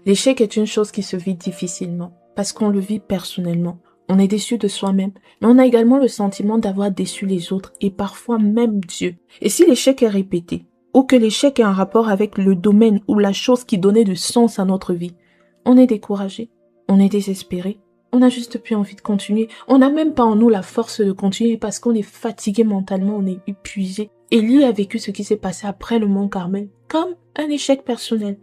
L'échec est une chose qui se vit difficilement, parce qu'on le vit personnellement. On est déçu de soi-même, mais on a également le sentiment d'avoir déçu les autres et parfois même Dieu. Et si l'échec est répété, ou que l'échec est en rapport avec le domaine ou la chose qui donnait du sens à notre vie, on est découragé, on est désespéré, on n'a juste plus envie de continuer, on n'a même pas en nous la force de continuer parce qu'on est fatigué mentalement, on est épuisé. Élie a vécu ce qui s'est passé après le mont Carmel comme un échec personnel.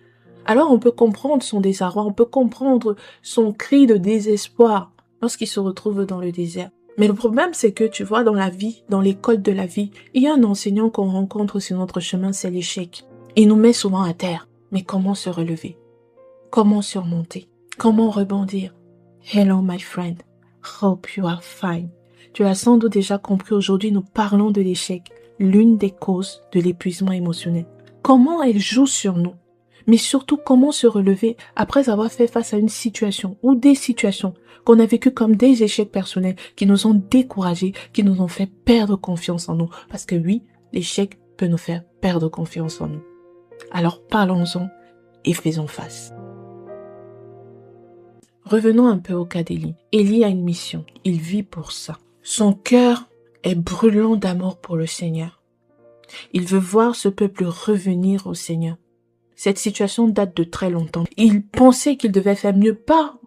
Alors on peut comprendre son désarroi, on peut comprendre son cri de désespoir lorsqu'il se retrouve dans le désert. Mais le problème, c'est que tu vois, dans la vie, dans l'école de la vie, il y a un enseignant qu'on rencontre sur notre chemin, c'est l'échec. Il nous met souvent à terre. Mais comment se relever? Comment surmonter? Comment rebondir? Hello my friend, hope you are fine. Tu l'as sans doute déjà compris, aujourd'hui nous parlons de l'échec, l'une des causes de l'épuisement émotionnel. Comment elle joue sur nous? Mais surtout, comment se relever après avoir fait face à une situation ou des situations qu'on a vécues comme des échecs personnels qui nous ont découragés, qui nous ont fait perdre confiance en nous. Parce que oui, l'échec peut nous faire perdre confiance en nous. Alors parlons-en et faisons face. Revenons un peu au cas d'Élie. Élie a une mission, il vit pour ça. Son cœur est brûlant d'amour pour le Seigneur. Il veut voir ce peuple revenir au Seigneur. Cette situation date de très longtemps. Il pensait qu'il devait faire mieux, pas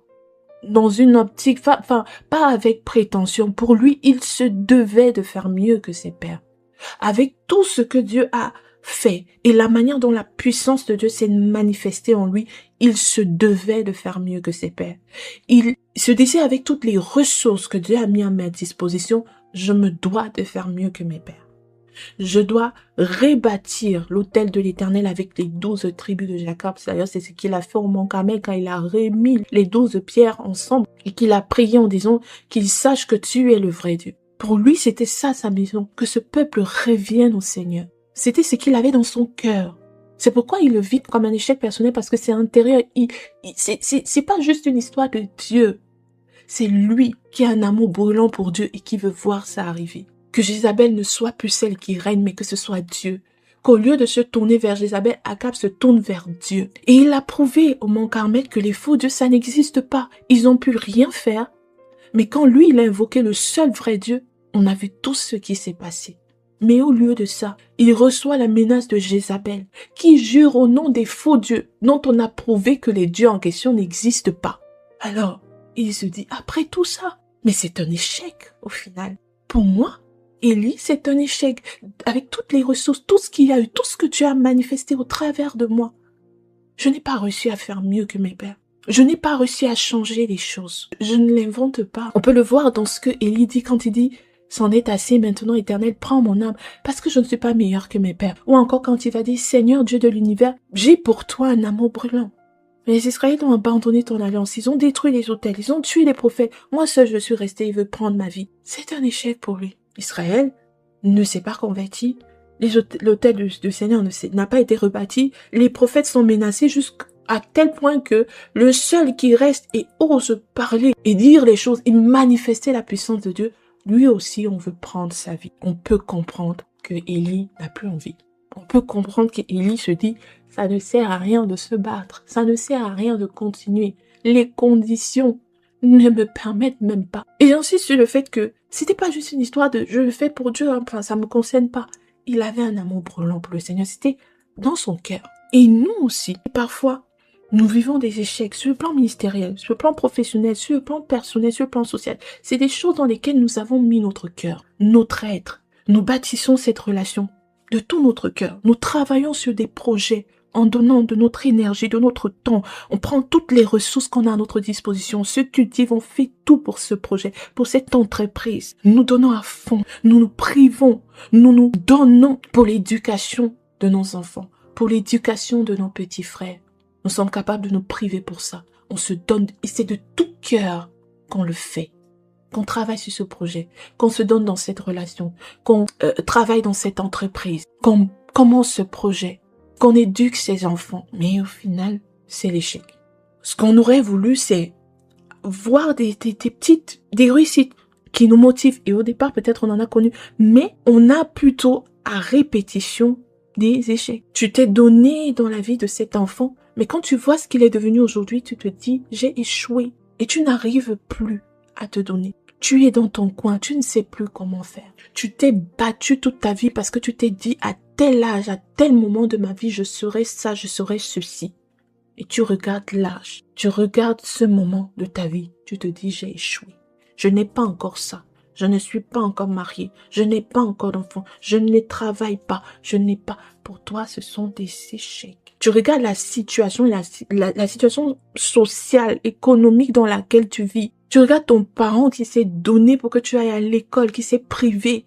dans une optique, pas avec prétention. Pour lui, il se devait de faire mieux que ses pères. Avec tout ce que Dieu a fait et la manière dont la puissance de Dieu s'est manifestée en lui, il se devait de faire mieux que ses pères. Il se disait avec toutes les ressources que Dieu a mis à ma disposition, je me dois de faire mieux que mes pères. Je dois rebâtir l'autel de l'Éternel avec les 12 tribus de Jacob. D'ailleurs, c'est ce qu'il a fait au mont Carmel quand il a remis les 12 pierres ensemble et qu'il a prié en disant qu'il sache que tu es le vrai Dieu. Pour lui, c'était ça sa maison, que ce peuple revienne au Seigneur. C'était ce qu'il avait dans son cœur. C'est pourquoi il le vit comme un échec personnel, parce que c'est intérieur. C'est pas juste une histoire de Dieu. C'est lui qui a un amour brûlant pour Dieu et qui veut voir ça arriver. Que Jézabel ne soit plus celle qui règne, mais que ce soit Dieu. Qu'au lieu de se tourner vers Jézabel, Akab se tourne vers Dieu. Et il a prouvé au mont Carmel que les faux dieux, ça n'existe pas. Ils n'ont pu rien faire. Mais quand lui, il a invoqué le seul vrai Dieu, on a vu tout ce qui s'est passé. Mais au lieu de ça, il reçoit la menace de Jézabel, qui jure au nom des faux dieux, dont on a prouvé que les dieux en question n'existent pas. Alors, il se dit, après tout ça, mais c'est un échec au final. Pour moi, Élie, c'est un échec. Avec toutes les ressources, tout ce qu'il y a eu, tout ce que tu as manifesté au travers de moi, je n'ai pas réussi à faire mieux que mes pères. Je n'ai pas réussi à changer les choses. Je ne l'invente pas. On peut le voir dans ce que Élie dit quand il dit « C'en est assez maintenant, Éternel, prends mon âme, parce que je ne suis pas meilleur que mes pères. » Ou encore quand il va dire « Seigneur Dieu de l'univers, j'ai pour toi un amour brûlant. » Mais les Israélites ont abandonné ton alliance, ils ont détruit les autels, ils ont tué les prophètes. Moi seul je suis resté, il veut prendre ma vie. C'est un échec pour lui. Israël ne s'est pas converti. L'autel du Seigneur n'a pas été rebâti. Les prophètes sont menacés jusqu'à tel point que le seul qui reste et ose parler et dire les choses et manifester la puissance de Dieu, lui aussi, on veut prendre sa vie. On peut comprendre que Élie n'a plus envie. On peut comprendre qu'Élie se dit, ça ne sert à rien de se battre. Ça ne sert à rien de continuer. Les conditions ne me permettent même pas. Et j'insiste sur le fait que c'était pas juste une histoire de je le fais pour Dieu, enfin, ça me concerne pas. Il avait un amour brûlant pour le Seigneur, c'était dans son cœur. Et nous aussi, parfois, nous vivons des échecs sur le plan ministériel, sur le plan professionnel, sur le plan personnel, sur le plan social. C'est des choses dans lesquelles nous avons mis notre cœur, notre être. Nous bâtissons cette relation de tout notre cœur. Nous travaillons sur des projets en donnant de notre énergie, de notre temps. On prend toutes les ressources qu'on a à notre disposition, on se cultive, on fait tout pour ce projet, pour cette entreprise. Nous donnons à fond, nous nous privons, nous nous donnons pour l'éducation de nos enfants, pour l'éducation de nos petits frères. Nous sommes capables de nous priver pour ça. On se donne, et c'est de tout cœur qu'on le fait. Qu'on travaille sur ce projet, qu'on se donne dans cette relation, qu'on travaille dans cette entreprise, qu'on commence ce projet, qu'on éduque ses enfants. Mais au final, c'est l'échec. Ce qu'on aurait voulu, c'est voir des réussites qui nous motivent. Et au départ, peut-être on en a connu. Mais on a plutôt, à répétition, des échecs. Tu t'es donné dans la vie de cet enfant, mais quand tu vois ce qu'il est devenu aujourd'hui, tu te dis, j'ai échoué. Et tu n'arrives plus à te donner. Tu es dans ton coin, tu ne sais plus comment faire. Tu t'es battu toute ta vie parce que tu t'es dit, à tel âge, à tel moment de ma vie, je serai ça, je serai ceci. Et tu regardes l'âge, tu regardes ce moment de ta vie, tu te dis, j'ai échoué. Je n'ai pas encore ça. Je ne suis pas encore mariée. Je n'ai pas encore d'enfant. Je ne travaille pas. Je n'ai pas. Pour toi, ce sont des échecs. Tu regardes la situation, la situation sociale, économique dans laquelle tu vis. Tu regardes ton parent qui s'est donné pour que tu ailles à l'école, qui s'est privé.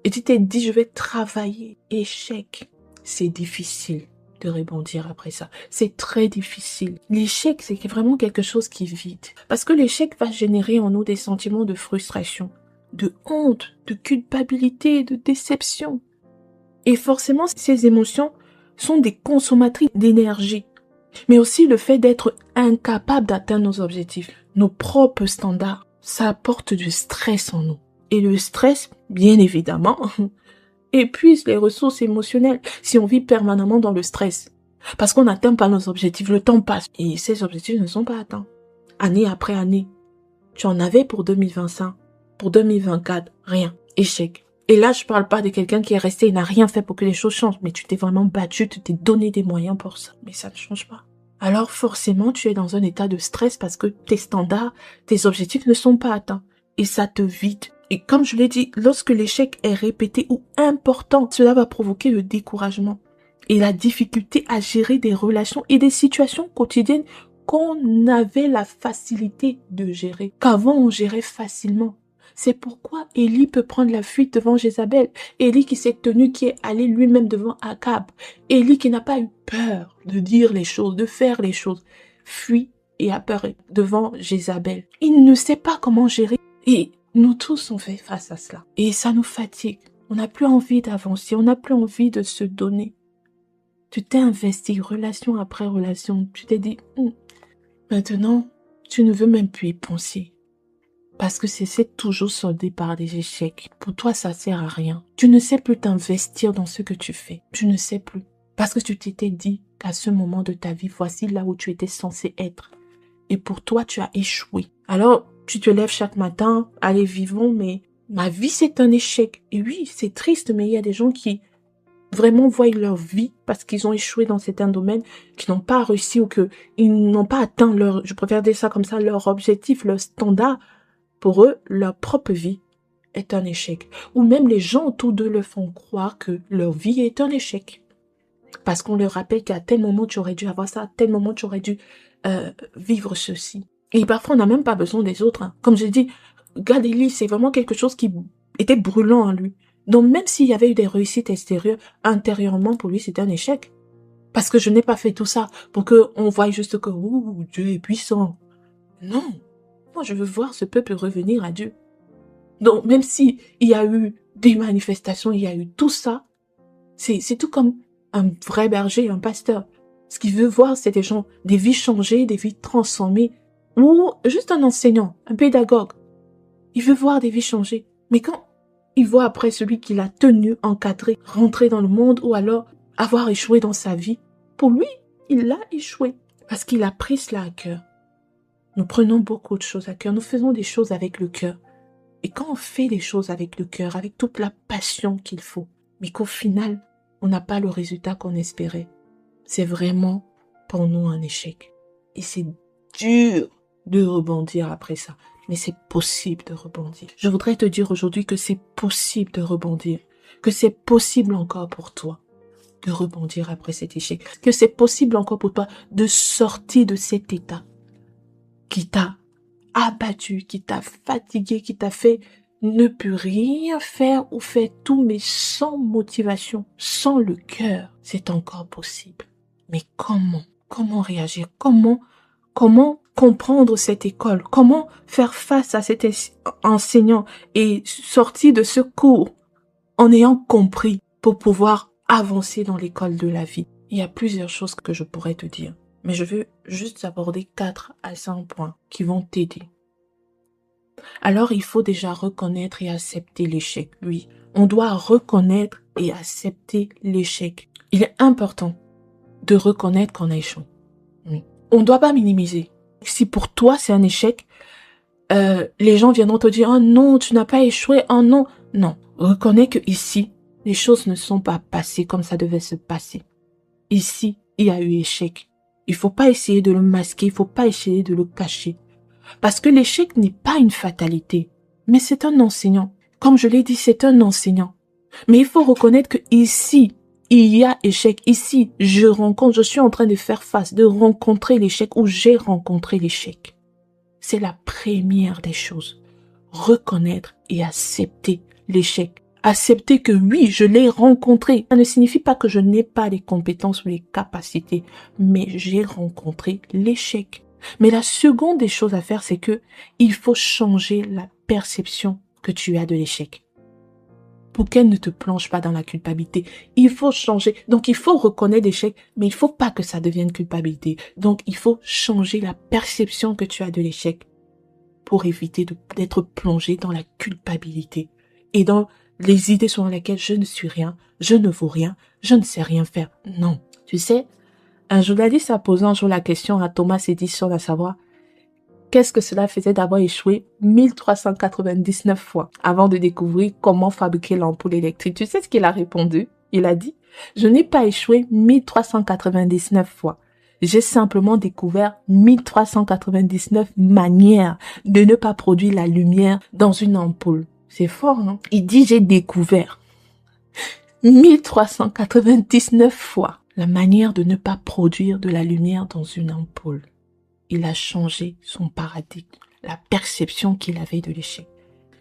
Et tu t'es dit, je vais travailler. Échec. C'est difficile de rebondir après ça. C'est très difficile. L'échec, c'est vraiment quelque chose qui est vide. Parce que l'échec va générer en nous des sentiments de frustration, de honte, de culpabilité, de déception. Et forcément, ces émotions sont des consommatrices d'énergie. Mais aussi le fait d'être incapable d'atteindre nos objectifs, nos propres standards, ça apporte du stress en nous. Et le stress, bien évidemment, épuise les ressources émotionnelles si on vit permanemment dans le stress. Parce qu'on n'atteint pas nos objectifs, le temps passe et ces objectifs ne sont pas atteints. Année après année, tu en avais pour 2025, pour 2024, rien, échec. Et là, je parle pas de quelqu'un qui est resté et n'a rien fait pour que les choses changent, mais tu t'es vraiment battu, tu t'es donné des moyens pour ça, mais ça ne change pas. Alors forcément, tu es dans un état de stress parce que tes standards, tes objectifs ne sont pas atteints et ça te vide. Et comme je l'ai dit, lorsque l'échec est répété ou important, cela va provoquer le découragement et la difficulté à gérer des relations et des situations quotidiennes qu'on avait la facilité de gérer, qu'avant on gérait facilement. C'est pourquoi Élie peut prendre la fuite devant Jézabel. Élie qui s'est tenu, qui est allé lui-même devant Akab. Élie qui n'a pas eu peur de dire les choses, de faire les choses. Fuit et a peur devant Jézabel. Il ne sait pas comment gérer. Et nous tous, on fait face à cela. Et ça nous fatigue. On n'a plus envie d'avancer. On n'a plus envie de se donner. Tu t'es investi relation après relation. Tu t'es dit, maintenant, tu ne veux même plus y penser. Parce que c'est toujours soldé par des échecs. Pour toi, ça sert à rien. Tu ne sais plus t'investir dans ce que tu fais. Tu ne sais plus. Parce que tu t'étais dit qu'à ce moment de ta vie, voici là où tu étais censé être. Et pour toi, tu as échoué. Alors, tu te lèves chaque matin, allez, vivons, mais ma vie, c'est un échec. Et oui, c'est triste, mais il y a des gens qui vraiment voient leur vie parce qu'ils ont échoué dans certains domaines, qui n'ont pas réussi ou qu'ils n'ont pas atteint leur, je préfère dire ça comme ça, leur objectif, leur standard. Pour eux, leur propre vie est un échec. Ou même les gens autour d'eux leur font croire que leur vie est un échec. Parce qu'on leur rappelle qu'à tel moment tu aurais dû avoir ça, à tel moment tu aurais dû vivre ceci. Et parfois on n'a même pas besoin des autres. Hein. Comme j'ai dit, regarde Élie, c'est vraiment quelque chose qui était brûlant en lui. Donc même s'il y avait eu des réussites extérieures, intérieurement pour lui c'était un échec. Parce que je n'ai pas fait tout ça pour qu'on voie juste que Dieu est puissant. Non. Moi, je veux voir ce peuple revenir à Dieu. Donc, même si il y a eu des manifestations, il y a eu tout ça, c'est tout comme un vrai berger, un pasteur. Ce qu'il veut voir, c'est des gens, des vies changées, des vies transformées, ou juste un enseignant, un pédagogue. Il veut voir des vies changées. Mais quand il voit après celui qui l'a tenu, encadré, rentrer dans le monde, ou alors avoir échoué dans sa vie, pour lui, il a échoué. Parce qu'il a pris cela à cœur. Nous prenons beaucoup de choses à cœur, nous faisons des choses avec le cœur. Et quand on fait des choses avec le cœur, avec toute la passion qu'il faut, mais qu'au final, on n'a pas le résultat qu'on espérait, c'est vraiment pour nous un échec. Et c'est dur de rebondir après ça, mais c'est possible de rebondir. Je voudrais te dire aujourd'hui que c'est possible de rebondir, que c'est possible encore pour toi de rebondir après cet échec, que c'est possible encore pour toi de sortir de cet état qui t'a abattu, qui t'a fatigué, qui t'a fait ne plus rien faire ou faire tout, mais sans motivation, sans le cœur. C'est encore possible. Mais comment? Comment réagir? Comment comprendre cette école? Comment faire face à cet enseignant et sortir de ce cours en ayant compris pour pouvoir avancer dans l'école de la vie? Il y a plusieurs choses que je pourrais te dire. Mais je veux juste aborder 4 à 5 points qui vont t'aider. Alors, il faut déjà reconnaître et accepter l'échec. Oui, on doit reconnaître et accepter l'échec. Il est important de reconnaître qu'on a échoué. Oui. On ne doit pas minimiser. Si pour toi c'est un échec, les gens viendront te dire « Oh non, tu n'as pas échoué, oh non ». Non, reconnais que ici, les choses ne sont pas passées comme ça devait se passer. Ici, il y a eu échec. Il faut pas essayer de le masquer, il faut pas essayer de le cacher. Parce que l'échec n'est pas une fatalité, mais c'est un enseignant. Comme je l'ai dit, c'est un enseignant. Mais il faut reconnaître que ici, il y a échec. Ici, je suis en train de faire face, de rencontrer l'échec ou j'ai rencontré l'échec. C'est la première des choses. Reconnaître et accepter l'échec. Accepter que oui, je l'ai rencontré. Ça ne signifie pas que je n'ai pas les compétences ou les capacités, mais j'ai rencontré l'échec. Mais la seconde des choses à faire, c'est que il faut changer la perception que tu as de l'échec. Pour qu'elle ne te plonge pas dans la culpabilité, il faut changer. Donc, il faut reconnaître l'échec, mais il faut pas que ça devienne culpabilité. Donc, il faut changer la perception que tu as de l'échec pour éviter d'être plongé dans la culpabilité et dans les idées selon lesquelles je ne suis rien, je ne vaux rien, je ne sais rien faire. Non. Tu sais, un journaliste a posé un jour la question à Thomas Edison à savoir qu'est-ce que cela faisait d'avoir échoué 1399 fois avant de découvrir comment fabriquer l'ampoule électrique. Tu sais ce qu'il a répondu? Il a dit, je n'ai pas échoué 1399 fois. J'ai simplement découvert 1399 manières de ne pas produire la lumière dans une ampoule. C'est fort, hein? Il dit, j'ai découvert 1399 fois la manière de ne pas produire de la lumière dans une ampoule. Il a changé son paradigme, la perception qu'il avait de l'échec.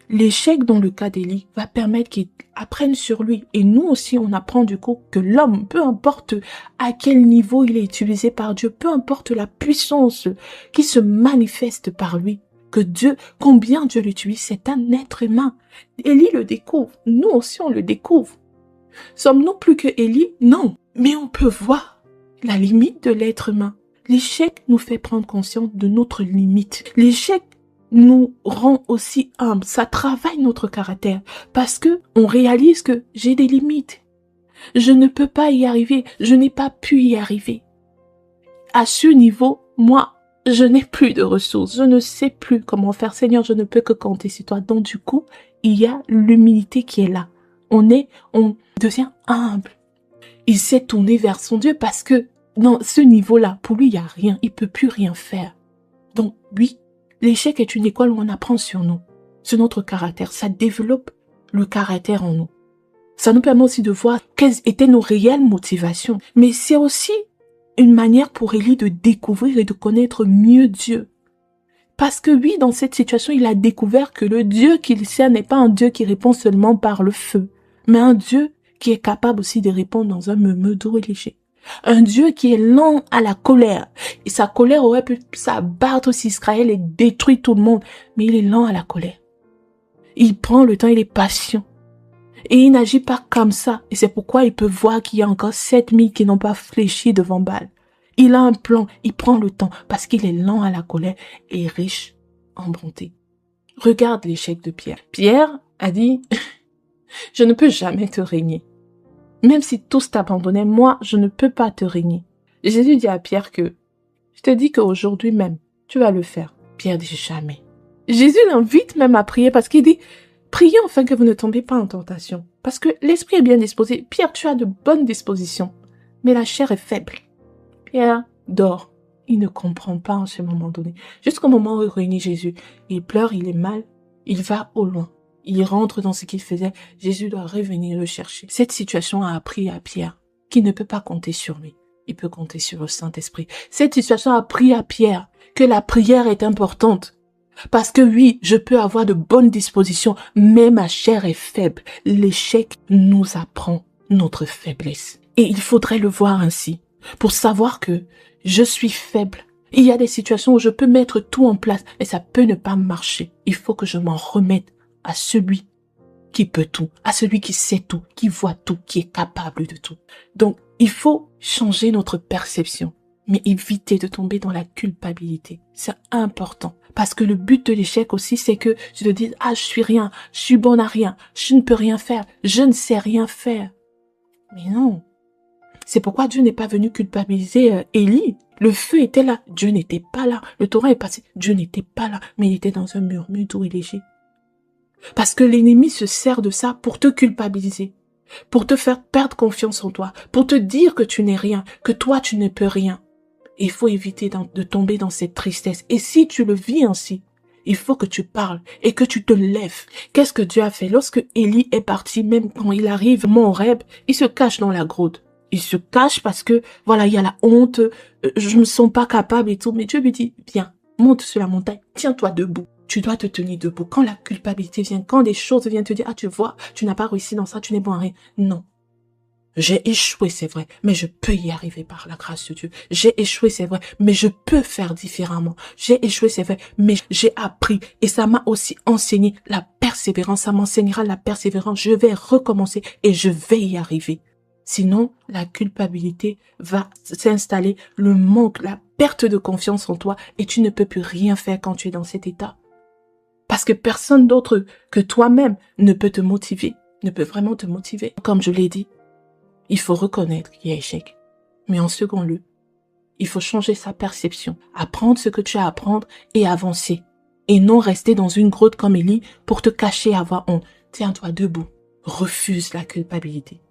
L'échec dans le cas d'Élie va permettre qu'il apprenne sur lui. Et nous aussi, on apprend du coup que l'homme, peu importe à quel niveau il est utilisé par Dieu, peu importe la puissance qui se manifeste par lui, que Dieu, combien Dieu l'utilise, c'est un être humain. Élie le découvre. Nous aussi, on le découvre. Sommes-nous plus que Élie? Non. Mais on peut voir la limite de l'être humain. L'échec nous fait prendre conscience de notre limite. L'échec nous rend aussi humbles. Ça travaille notre caractère parce que on réalise que j'ai des limites. Je ne peux pas y arriver. Je n'ai pas pu y arriver. À ce niveau, moi, je n'ai plus de ressources. Je ne sais plus comment faire. Seigneur, je ne peux que compter sur toi. Donc, du coup, il y a l'humilité qui est là. On devient humble. Il s'est tourné vers son Dieu parce que dans ce niveau-là, pour lui, il n'y a rien. Il peut plus rien faire. Donc, oui, l'échec est une école où on apprend sur nous, sur notre caractère. Ça développe le caractère en nous. Ça nous permet aussi de voir quelles étaient nos réelles motivations. Mais c'est aussi une manière pour Élie de découvrir et de connaître mieux Dieu. Parce que oui, dans cette situation, il a découvert que le Dieu qu'il sert n'est pas un Dieu qui répond seulement par le feu, mais un Dieu qui est capable aussi de répondre dans un murmure doux et léger. Un Dieu qui est lent à la colère. Et sa colère aurait pu s'abattre sur Israël et détruire tout le monde. Mais il est lent à la colère. Il prend le temps, il est patient. Et il n'agit pas comme ça. Et c'est pourquoi il peut voir qu'il y a encore 7000 qui n'ont pas fléchi devant Baal. Il a un plan, il prend le temps parce qu'il est lent à la colère et riche en bonté. Regarde l'échec de Pierre. Pierre a dit, je ne peux jamais te régner. Même si tous t'abandonnaient, moi, je ne peux pas te régner. Jésus dit à Pierre que, je te dis qu'aujourd'hui même, tu vas le faire. Pierre dit jamais. Jésus l'invite même à prier parce qu'il dit, priez afin que vous ne tombiez pas en tentation. Parce que l'esprit est bien disposé. Pierre, tu as de bonnes dispositions, mais la chair est faible. Pierre dort. Il ne comprend pas en ce moment donné. Jusqu'au moment où il réunit Jésus, il pleure, il est mal, il va au loin. Il rentre dans ce qu'il faisait. Jésus doit revenir le chercher. Cette situation a appris à Pierre qu'il ne peut pas compter sur lui. Il peut compter sur le Saint-Esprit. Cette situation a appris à Pierre que la prière est importante. Parce que oui, je peux avoir de bonnes dispositions, mais ma chair est faible. L'échec nous apprend notre faiblesse. Et il faudrait le voir ainsi, pour savoir que je suis faible. Il y a des situations où je peux mettre tout en place, mais ça peut ne pas marcher. Il faut que je m'en remette à celui qui peut tout, à celui qui sait tout, qui voit tout, qui est capable de tout. Donc, il faut changer notre perception, mais éviter de tomber dans la culpabilité. C'est important. Parce que le but de l'échec aussi, c'est que tu te dises, ah, je suis rien, je suis bonne à rien, je ne peux rien faire, je ne sais rien faire. Mais non. C'est pourquoi Dieu n'est pas venu culpabiliser Élie. Le feu était là, Dieu n'était pas là. Le torrent est passé, Dieu n'était pas là, mais il était dans un murmure doux et léger. Parce que l'ennemi se sert de ça pour te culpabiliser, pour te faire perdre confiance en toi, pour te dire que tu n'es rien, que toi tu ne peux rien. Il faut éviter de tomber dans cette tristesse. Et si tu le vis ainsi, il faut que tu parles et que tu te lèves. Qu'est-ce que Dieu a fait? Lorsque Élie est parti, même quand il arrive, Mont Horeb, il se cache dans la grotte. Il se cache parce que, voilà, il y a la honte, je me sens pas capable et tout. Mais Dieu lui dit, viens, monte sur la montagne, tiens-toi debout. Tu dois te tenir debout. Quand la culpabilité vient, quand des choses viennent te dire, ah, tu vois, tu n'as pas réussi dans ça, tu n'es bon à rien. Non. J'ai échoué, c'est vrai, mais je peux y arriver par la grâce de Dieu. J'ai échoué, c'est vrai, mais je peux faire différemment. J'ai échoué, c'est vrai, mais j'ai appris et ça m'a aussi enseigné la persévérance. Ça m'enseignera la persévérance. Je vais recommencer et je vais y arriver. Sinon, la culpabilité va s'installer, le manque, la perte de confiance en toi et tu ne peux plus rien faire quand tu es dans cet état. Parce que personne d'autre que toi-même ne peut te motiver, ne peut vraiment te motiver. Comme je l'ai dit, il faut reconnaître qu'il y a échec. Mais en second lieu, il faut changer sa perception, apprendre ce que tu as à apprendre et avancer. Et non rester dans une grotte comme Élie pour te cacher et avoir honte. Tiens-toi debout. Refuse la culpabilité.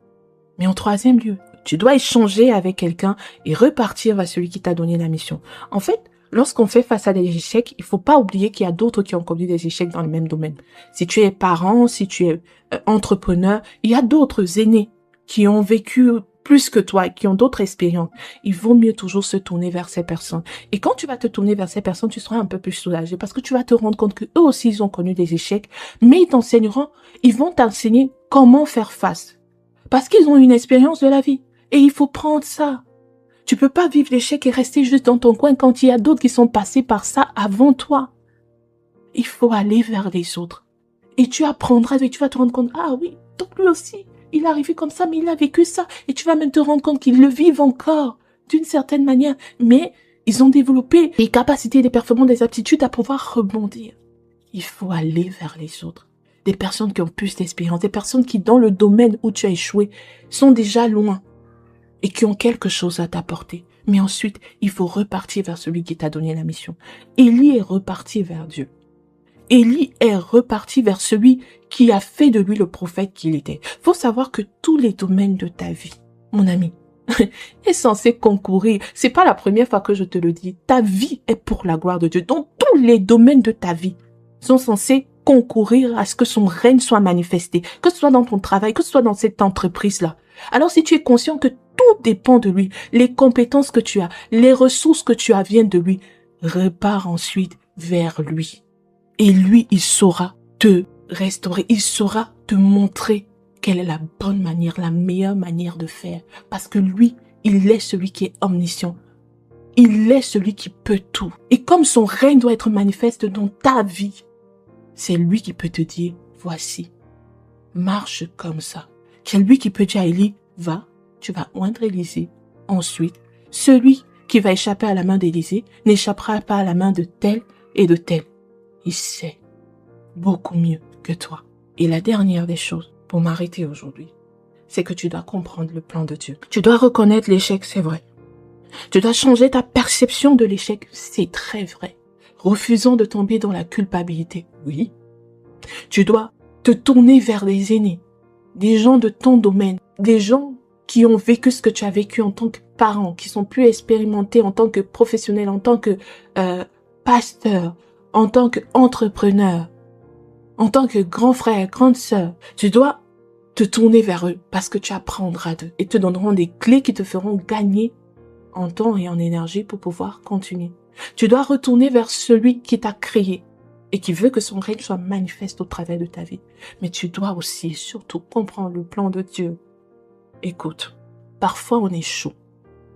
Mais en troisième lieu, tu dois échanger avec quelqu'un et repartir vers celui qui t'a donné la mission. En fait, lorsqu'on fait face à des échecs, il faut pas oublier qu'il y a d'autres qui ont commis des échecs dans le même domaine. Si tu es parent, si tu es entrepreneur, il y a d'autres aînés qui ont vécu plus que toi, qui ont d'autres expériences. Il vaut mieux toujours se tourner vers ces personnes. Et quand tu vas te tourner vers ces personnes, tu seras un peu plus soulagé parce que tu vas te rendre compte que eux aussi, ils ont connu des échecs, mais ils vont t'enseigner comment faire face. Parce qu'ils ont une expérience de la vie. Et il faut prendre ça. Tu peux pas vivre l'échec et rester juste dans ton coin quand il y a d'autres qui sont passés par ça avant toi. Il faut aller vers les autres. Et tu apprendras et tu vas te rendre compte, ah oui, donc lui aussi, il est arrivé comme ça, mais il a vécu ça. Et tu vas même te rendre compte qu'ils le vivent encore, d'une certaine manière. Mais ils ont développé des capacités, des performances, des aptitudes à pouvoir rebondir. Il faut aller vers les autres. Des personnes qui ont plus d'expérience, des personnes qui, dans le domaine où tu as échoué, sont déjà loin et qui ont quelque chose à t'apporter. Mais ensuite, il faut repartir vers celui qui t'a donné la mission. Élie est reparti vers Dieu. Élie est reparti vers celui qui a fait de lui le prophète qu'il était. Faut savoir que tous les domaines de ta vie, mon ami, est censé concourir. C'est pas la première fois que je te le dis. Ta vie est pour la gloire de Dieu. Donc, tous les domaines de ta vie sont censés concourir à ce que son règne soit manifesté, que ce soit dans ton travail, que ce soit dans cette entreprise-là. Alors, si tu es conscient que tout dépend de lui, les compétences que tu as, les ressources que tu as viennent de lui, repars ensuite vers lui. Et lui, il saura te restaurer, il saura te montrer quelle est la bonne manière, la meilleure manière de faire. Parce que lui, il est celui qui est omniscient. Il est celui qui peut tout. Et comme son règne doit être manifeste dans ta vie, c'est lui qui peut te dire, voici, marche comme ça. C'est lui qui peut dire à Élie, va, tu vas oindre Élisée. Ensuite, celui qui va échapper à la main d'Élisée n'échappera pas à la main de tel et de tel. Il sait beaucoup mieux que toi. Et la dernière des choses, pour m'arrêter aujourd'hui, c'est que tu dois comprendre le plan de Dieu. Tu dois reconnaître l'échec, c'est vrai. Tu dois changer ta perception de l'échec, c'est très vrai. Refusons de tomber dans la culpabilité, oui. Tu dois te tourner vers des aînés, des gens de ton domaine, des gens qui ont vécu ce que tu as vécu en tant que parent, qui sont plus expérimentés en tant que professionnels, en tant que pasteur, en tant qu'entrepreneur, en tant que grand frère, grande sœur. Tu dois te tourner vers eux parce que tu apprendras d'eux et te donneront des clés qui te feront gagner en temps et en énergie pour pouvoir continuer. Tu dois retourner vers celui qui t'a créé et qui veut que son règne soit manifeste au travers de ta vie. Mais tu dois aussi et surtout comprendre le plan de Dieu. Écoute, parfois on échoue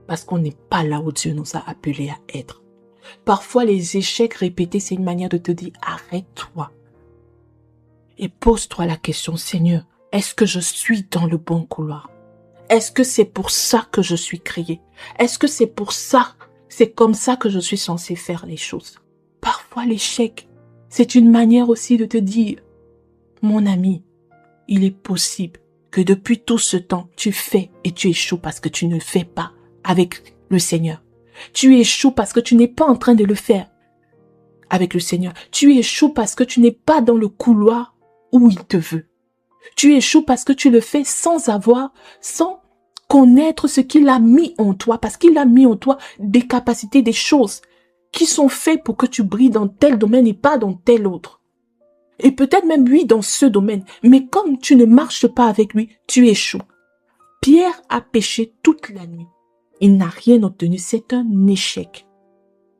parce qu'on n'est pas là où Dieu nous a appelés à être. Parfois les échecs répétés, c'est une manière de te dire arrête-toi et pose-toi la question, Seigneur, est-ce que je suis dans le bon couloir? Est-ce que c'est pour ça que je suis créé? Est-ce que c'est pour ça, c'est comme ça que je suis censé faire les choses? Parfois l'échec, c'est une manière aussi de te dire, mon ami, il est possible que depuis tout ce temps, tu fais et tu échoues parce que tu ne fais pas avec le Seigneur. Tu échoues parce que tu n'es pas en train de le faire avec le Seigneur. Tu échoues parce que tu n'es pas dans le couloir où il te veut. Tu échoues parce que tu le fais sans connaître ce qu'il a mis en toi, parce qu'il a mis en toi des capacités, des choses qui sont faites pour que tu brilles dans tel domaine et pas dans tel autre. Et peut-être même lui dans ce domaine, mais comme tu ne marches pas avec lui, tu échoues. Pierre a péché toute la nuit. Il n'a rien obtenu, c'est un échec.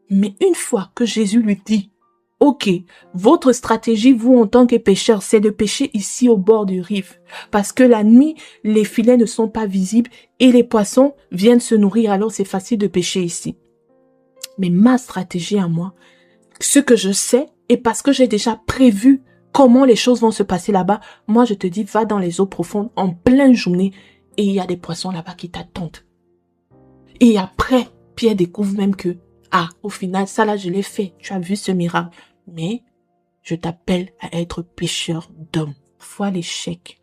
Mais une fois que Jésus lui dit, ok, votre stratégie, vous en tant que pêcheur, c'est de pêcher ici au bord du rive. Parce que la nuit, les filets ne sont pas visibles et les poissons viennent se nourrir, alors c'est facile de pêcher ici. Mais ma stratégie à moi, ce que je sais, et parce que j'ai déjà prévu comment les choses vont se passer là-bas, moi je te dis, va dans les eaux profondes en pleine journée et il y a des poissons là-bas qui t'attendent. Et après, Pierre découvre même que, au final, ça là je l'ai fait, tu as vu ce miracle, mais je t'appelle à être pêcheur d'hommes. Parfois l'échec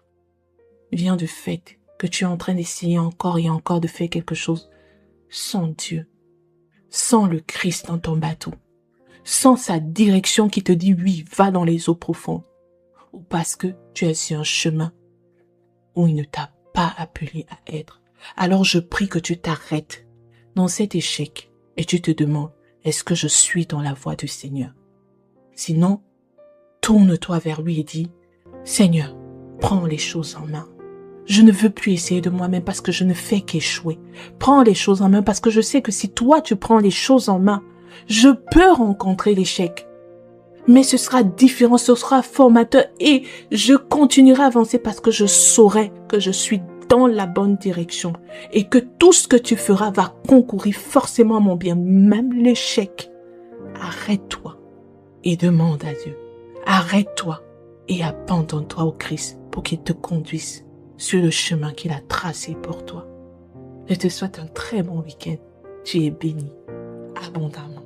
vient du fait que tu es en train d'essayer encore et encore de faire quelque chose sans Dieu, sans le Christ dans ton bateau, sans sa direction qui te dit oui, va dans les eaux profondes, ou parce que tu es sur un chemin où il ne t'a pas appelé à être. Alors je prie que tu t'arrêtes dans cet échec et tu te demandes, est-ce que je suis dans la voie du Seigneur? Sinon, tourne-toi vers lui et dis, Seigneur, prends les choses en main. Je ne veux plus essayer de moi-même parce que je ne fais qu'échouer. Prends les choses en main parce que je sais que si toi tu prends les choses en main, je peux rencontrer l'échec. Mais ce sera différent, ce sera formateur et je continuerai à avancer parce que je saurai que je suis dans la bonne direction et que tout ce que tu feras va concourir forcément à mon bien, même l'échec. Arrête-toi et demande à Dieu. Arrête-toi et abandonne-toi au Christ pour qu'il te conduise sur le chemin qu'il a tracé pour toi. Je te souhaite un très bon week-end. Tu es béni abondamment.